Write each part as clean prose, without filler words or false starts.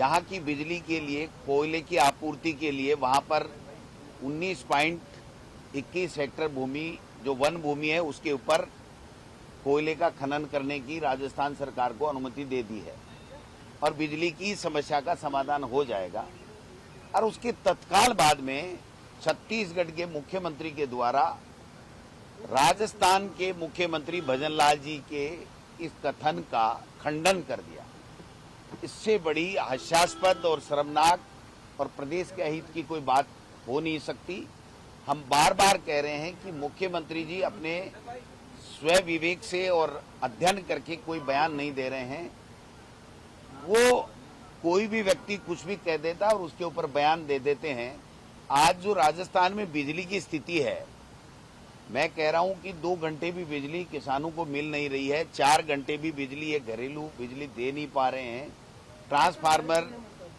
यहाँ की बिजली के लिए, कोयले की आपूर्ति के लिए वहाँ पर 19.21 हेक्टेयर भूमि जो वन भूमि है उसके ऊपर कोयले का खनन करने की राजस्थान सरकार को अनुमति दे दी है और बिजली की समस्या का समाधान हो जाएगा। और उसके तत्काल बाद में छत्तीसगढ़ के मुख्यमंत्री के द्वारा राजस्थान के मुख्यमंत्री भजन लाल जी के इस कथन का खंडन कर दिया। इससे बड़ी हास्यास्पद और शर्मनाक और प्रदेश के हित की कोई बात हो नहीं सकती। हम बार बार कह रहे हैं कि मुख्यमंत्री जी अपने स्व विवेक से और अध्ययन करके कोई बयान नहीं दे रहे हैं। वो कोई भी व्यक्ति कुछ भी कह देता और उसके ऊपर बयान दे देते हैं। आज जो राजस्थान में बिजली की स्थिति है, मैं कह रहा हूं कि 2 घंटे भी बिजली किसानों को मिल नहीं रही है, 4 घंटे भी बिजली ये घरेलू बिजली दे नहीं पा रहे हैं। ट्रांसफार्मर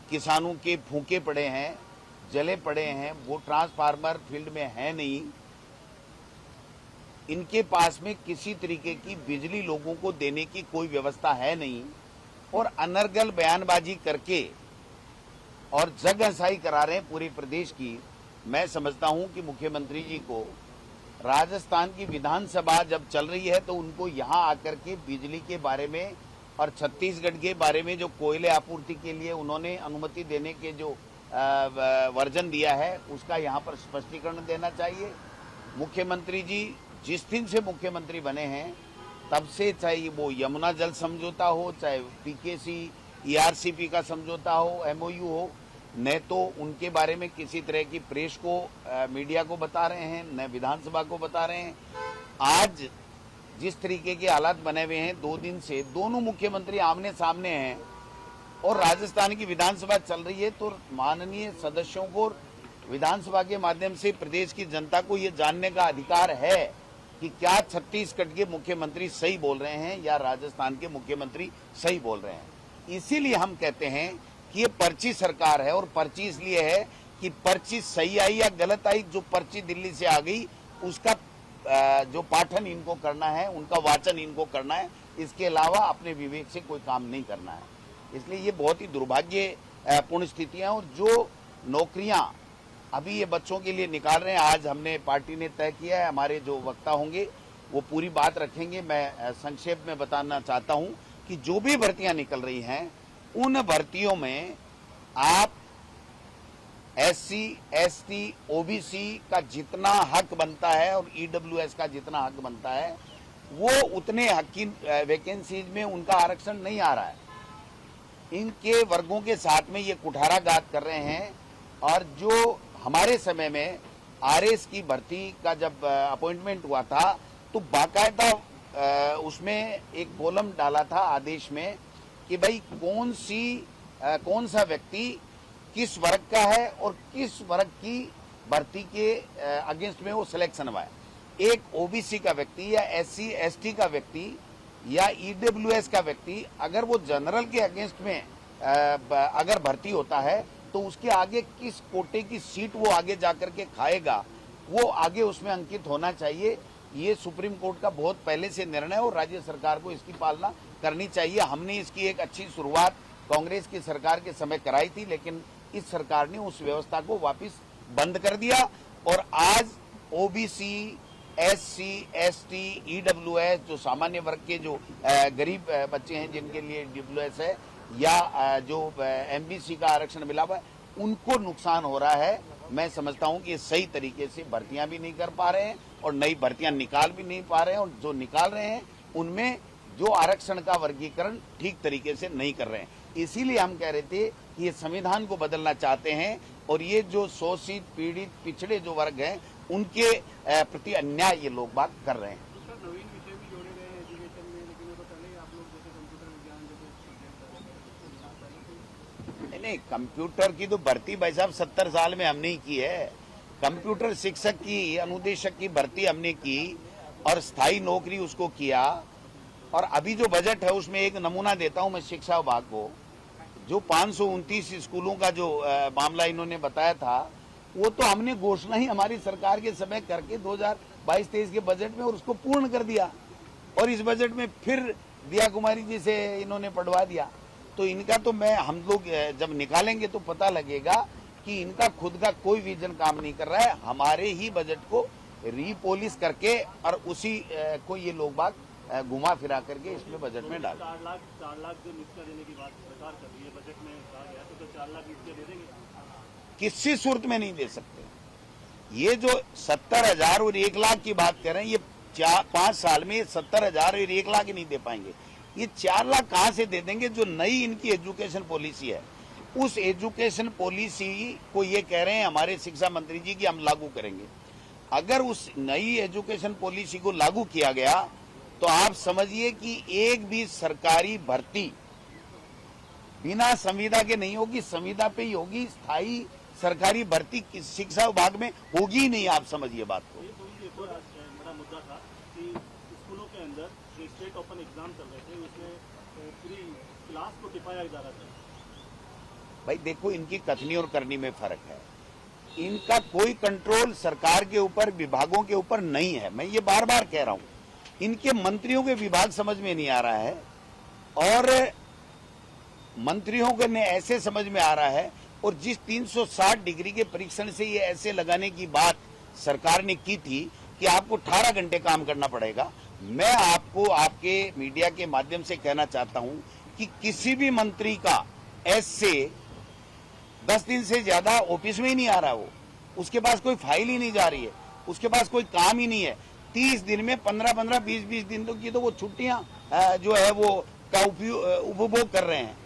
किसानों के फूके पड़े हैं, जले पड़े हैं, वो ट्रांसफार्मर फील्ड में है नहीं। इनके पास में किसी तरीके की बिजली लोगों को देने की कोई व्यवस्था है नहीं और अनर्गल बयानबाजी करके और जग हंसाई करा रहे हैं पूरे प्रदेश की। मैं समझता हूं कि मुख्यमंत्री जी को राजस्थान की विधानसभा जब चल रही है तो उनको यहां आकर के बिजली के बारे में और छत्तीसगढ़ के बारे में जो कोयले आपूर्ति के लिए उन्होंने अनुमति देने के जो वर्जन दिया है उसका यहां पर स्पष्टीकरण देना चाहिए। मुख्यमंत्री जी जिस दिन से मुख्यमंत्री बने हैं तब से, चाहे वो यमुना जल समझौता हो, चाहे पीकेसी ईआरसीपी का समझौता हो, एमओयू हो, न तो उनके बारे में किसी तरह की प्रेस को मीडिया को बता रहे हैं, न विधानसभा को बता रहे हैं। आज जिस तरीके के हालात बने हुए हैं, 2 दिन से दोनों मुख्यमंत्री आमने सामने हैं और राजस्थान की विधानसभा चल रही है, तो माननीय सदस्यों को विधानसभा के माध्यम से प्रदेश की जनता को ये जानने का अधिकार है कि क्या छत्तीसगढ़ के मुख्यमंत्री सही बोल रहे हैं या राजस्थान के मुख्यमंत्री सही बोल रहे हैं। इसीलिए हम कहते हैं कि ये पर्ची सरकार है और पर्ची इसलिए है कि पर्ची सही आई या गलत आई, जो पर्ची दिल्ली से आ गई उसका जो पाठन इनको करना है, उनका वाचन इनको करना है, इसके अलावा अपने विवेक से कोई काम नहीं करना है। इसलिए ये बहुत ही दुर्भाग्यपूर्ण स्थितियां और जो नौकरियां अभी ये बच्चों के लिए निकाल रहे हैं, आज हमने पार्टी ने तय किया है, हमारे जो वक्ता होंगे वो पूरी बात रखेंगे। मैं संक्षेप में बताना चाहता हूं कि जो भी भर्तियां निकल रही हैं उन भर्तियों में आप SC, ST, OBC का जितना हक बनता है और EWS का जितना हक बनता है वो उतने हक की वैकेंसीज में उनका आरक्षण नहीं आ रहा है। इनके वर्गों के साथ में ये कुठाराघात कर रहे हैं। और जो हमारे समय में RS की भर्ती का जब अपॉइंटमेंट हुआ था तो बाकायदा उसमें एक कॉलम डाला था आदेश में कि भाई कौन सा व्यक्ति किस वर्ग का है और किस वर्ग की भर्ती के अगेंस्ट में वो सिलेक्शन हुआ है। एक OBC का व्यक्ति या SC, ST का व्यक्ति या EWS का व्यक्ति अगर वो जनरल के अगेंस्ट में अगर भर्ती होता है तो उसके आगे किस कोटे की सीट वो आगे जाकर के खाएगा वो आगे उसमें अंकित होना चाहिए। ये सुप्रीम कोर्ट का बहुत पहले से निर्णय और राज्य सरकार को इसकी पालना करनी चाहिए। हमने इसकी एक अच्छी शुरुआत कांग्रेस की सरकार के समय कराई थी, लेकिन इस सरकार ने उस व्यवस्था को वापस बंद कर दिया और आज OBC, SC, ST, EWS जो सामान्य वर्ग के जो गरीब बच्चे हैं जिनके लिए EWS है या जो MBC का आरक्षण मिला हुआ है उनको नुकसान हो रहा है। मैं समझता हूं कि ये सही तरीके से भर्तियां भी नहीं कर पा रहे हैं और नई भर्तियां निकाल भी नहीं पा रहे हैं और जो निकाल रहे हैं उनमें जो आरक्षण का वर्गीकरण ठीक तरीके से नहीं कर रहे हैं। इसीलिए हम कह रहे थे कि ये संविधान को बदलना चाहते हैं और ये जो शोषित, पीड़ित, पिछड़े जो वर्ग हैं उनके प्रति अन्याय ये लोग बात कर रहे हैं। नहीं, कंप्यूटर की तो भर्ती भाई साहब 70 साल में हमने ही की है। कंप्यूटर शिक्षक की, अनुदेशक की भर्ती हमने की और स्थायी नौकरी उसको किया। और अभी जो बजट है उसमें एक नमूना देता हूं मैं शिक्षा विभाग को, जो 529 स्कूलों का जो मामला इन्होंने बताया था वो तो हमने घोषणा ही हमारी सरकार के समय करके 2022-23 के बजट में और उसको पूर्ण कर दिया और इस बजट में फिर दिया कुमारी जी से इन्होंने पढ़वा दिया। तो इनका तो हम लोग जब निकालेंगे तो पता लगेगा कि इनका खुद का कोई विजन काम नहीं कर रहा है। हमारे ही बजट को रीपोलिस करके और उसी को ये लोग बाग घुमा फिरा करके इसमें बजट में डाल। 4 लाख जो नियुक्तियां देने की बात सरकार कर रही है, बजट में कहा गया तो 4 लाख नियुक्तियां दे देंगे? किसी सूरत में नहीं दे सकते। ये जो 70,000 और 1 लाख की बात कर रहे हैं, ये 5 साल में 70,000 और 1 लाख ही नहीं दे पाएंगे। ये 4 लाख कहां से दे देंगे? जो नई इनकी एजुकेशन पॉलिसी है, उस एजुकेशन पॉलिसी को ये कह रहे हैं हमारे शिक्षा मंत्री जी कि हम लागू करेंगे। अगर उस नई एजुकेशन पॉलिसी को लागू किया गया तो आप समझिए कि एक भी सरकारी भर्ती बिना संविदा के नहीं होगी, संविदा पे ही होगी। स्थायी सरकारी भर्ती शिक्षा विभाग में होगी ही नहीं, आप समझिए बात को। एक और बड़ा मुद्दा था कि स्कूलों के अंदर जो स्टेट ओपन एग्जाम चल रहे थे उसमें पूरी क्लास को टिपाया जा रहा था। भाई देखो, इनकी कथनी और करनी में फर्क है। इनका कोई कंट्रोल सरकार के ऊपर, विभागों के ऊपर नहीं है। मैं ये बार बार कह रहा हूं, इनके मंत्रियों के विभाग समझ में नहीं आ रहा है और मंत्रियों के ने ऐसे समझ में आ रहा है। और जिस 360 डिग्री के परीक्षण से ये ऐसे लगाने की बात सरकार ने की थी कि आपको 18 घंटे काम करना पड़ेगा, मैं आपको आपके मीडिया के माध्यम से कहना चाहता हूं कि किसी भी मंत्री का ऐसे 10 दिन से ज्यादा ऑफिस में ही नहीं आ रहा, वो उसके पास कोई फाइल ही नहीं जा रही है, उसके पास कोई काम ही नहीं है। 30 दिन में 15-15, 20-20 दिन की तो वो छुट्टियां जो है वो का उपभोग कर रहे हैं।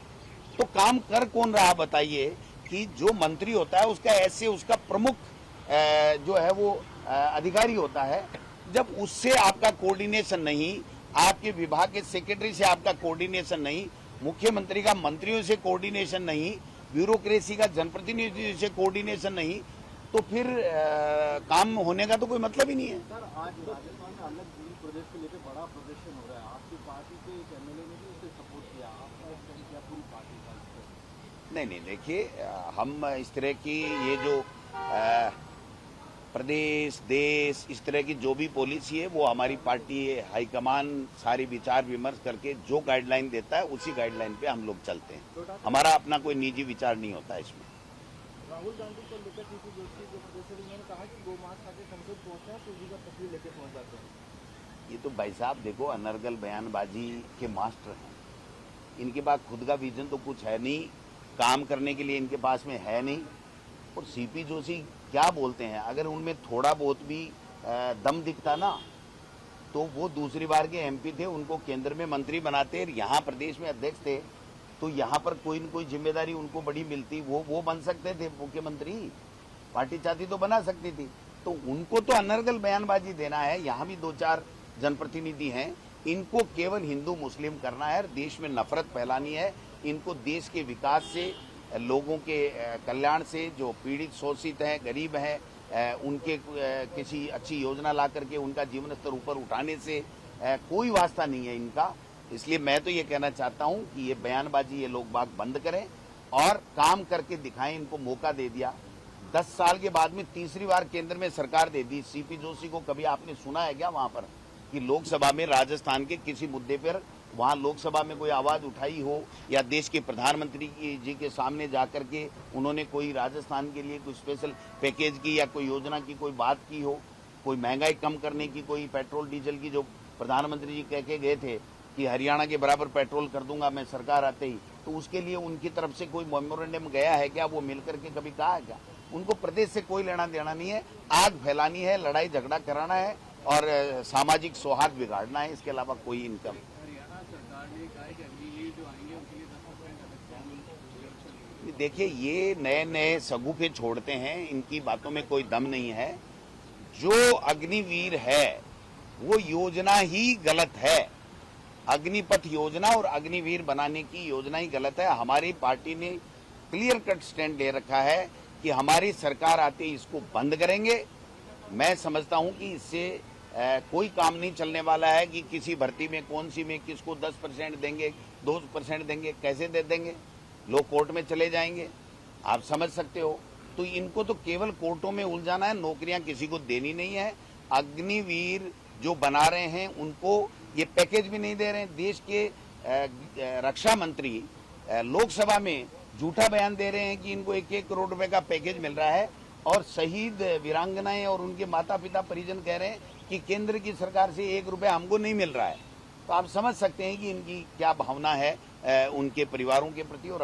तो काम कर कौन रहा बताइए? कि जो मंत्री होता है उसका ऐसे उसका प्रमुख जो है वो अधिकारी होता है। जब उससे आपका कोऑर्डिनेशन नहीं, आपके विभाग के सेक्रेटरी से आपका कोऑर्डिनेशन नहीं, मुख्यमंत्री का मंत्रियों से कोऑर्डिनेशन नहीं, ब्यूरोक्रेसी का जनप्रतिनिधि से कोऑर्डिनेशन नहीं, तो फिर काम होने का तो कोई मतलब ही नहीं है। सर, आज राजस्थान में अलग प्रदेश को लेकर बड़ा प्रदर्शन हो रहा है। आपकी पार्टी के एक एमएलए ने भी उसे सपोर्ट किया, आपका स्टैंड क्या पूरी पार्टी का? नहीं, देखिए, हम इस तरह की ये जो प्रदेश देश इस तरह की जो भी पॉलिसी है वो हमारी पार्टी हाईकमान सारी विचार विमर्श करके जो गाइडलाइन देता है उसी गाइडलाइन पे हम लोग चलते हैं। हमारा अपना कोई निजी विचार नहीं होता है इसमें। राहुल गांधी को लेकर टीपी जोशी जो प्रदेश उन्होंने कहा कि गोमांस खाकर संसद पहुंचा है तो उसी का तस्वीर लेके पहुंच जाते हैं। ये तो भाई साहब देखो, अनर्गल बयानबाजी के मास्टर हैं। इनके पास खुद का विजन तो कुछ है नहीं, काम करने के लिए इनके पास में है नहीं। और सीपी जोशी क्या बोलते हैं, अगर उनमें थोड़ा बहुत भी दम दिखता ना तो वो दूसरी बार के एमपी थे, उनको केंद्र में मंत्री बनाते, यहाँ प्रदेश में अध्यक्ष थे, तो यहाँ पर कोई न कोई जिम्मेदारी उनको बड़ी मिलती, वो बन सकते थे मुख्यमंत्री। पार्टी चाहती तो बना सकती थी। तो उनको तो अनर्गल बयानबाजी देना है। यहाँ भी 2-4 जनप्रतिनिधि हैं, इनको केवल हिंदू मुस्लिम करना है, देश में नफरत फैलानी है। इनको देश के विकास से, लोगों के कल्याण से, जो पीड़ित शोषित हैं, गरीब हैं, उनके किसी अच्छी योजना ला करके उनका जीवन स्तर ऊपर उठाने से कोई वास्ता नहीं है इनका। इसलिए मैं तो ये कहना चाहता हूं कि ये बयानबाजी ये लोग बाग बंद करें और काम करके दिखाएं। इनको मौका दे दिया, 10 साल के बाद में तीसरी बार केंद्र में सरकार दे दी। सीपी जोशी को कभी आपने सुना है क्या वहां पर कि लोकसभा में राजस्थान के किसी मुद्दे पर वहां लोकसभा में कोई आवाज उठाई हो, या देश के प्रधानमंत्री जी के सामने जाकर के उन्होंने कोई राजस्थान के लिए कोई स्पेशल पैकेज की या कोई योजना की कोई बात की हो, कोई महंगाई कम करने की, कोई पेट्रोल डीजल की जो प्रधानमंत्री जी कह के गए थे कि हरियाणा के बराबर पेट्रोल कर दूंगा मैं सरकार आते ही, तो उसके लिए उनकी तरफ से कोई मेमोरेंडम गया है क्या? वो मिलकर के कभी कहा है क्या? उनको प्रदेश से कोई लेना देना नहीं है। आग फैलानी है, लड़ाई झगड़ा कराना है और सामाजिक सौहार्द बिगाड़ना है, इसके अलावा कोई इनकम। हरियाणा सरकार ने कहा है कि अग्निवीर जो आएंगे उनके लिए 10% अलग से। देखिए, ये नए नए सगुफे छोड़ते हैं, इनकी बातों में कोई दम नहीं है। जो अग्निवीर है वो योजना ही गलत है। अग्निपथ योजना और अग्निवीर बनाने की योजना ही गलत है। हमारी पार्टी ने क्लियर कट स्टैंड ले रखा है कि हमारी सरकार आते ही इसको बंद करेंगे। मैं समझता हूं कि इससे कोई काम नहीं चलने वाला है कि किसी भर्ती में कौन सी में किसको 10% देंगे, 2% देंगे, कैसे दे देंगे? लोग कोर्ट में चले जाएंगे, आप समझ सकते हो। तो इनको तो केवल कोर्टों में उलझाना है, नौकरियां किसी को देनी नहीं है। अग्निवीर जो बना रहे हैं उनको ये पैकेज भी नहीं दे रहे हैं। देश के रक्षा मंत्री लोकसभा में झूठा बयान दे रहे हैं कि इनको 1-1 करोड़ रुपए का पैकेज मिल रहा है और शहीद वीरांगनाएं और उनके माता पिता परिजन कह रहे हैं कि केंद्र की सरकार से 1 रुपया हमको नहीं मिल रहा है। तो आप समझ सकते हैं कि इनकी क्या भावना है उनके परिवारों के प्रति और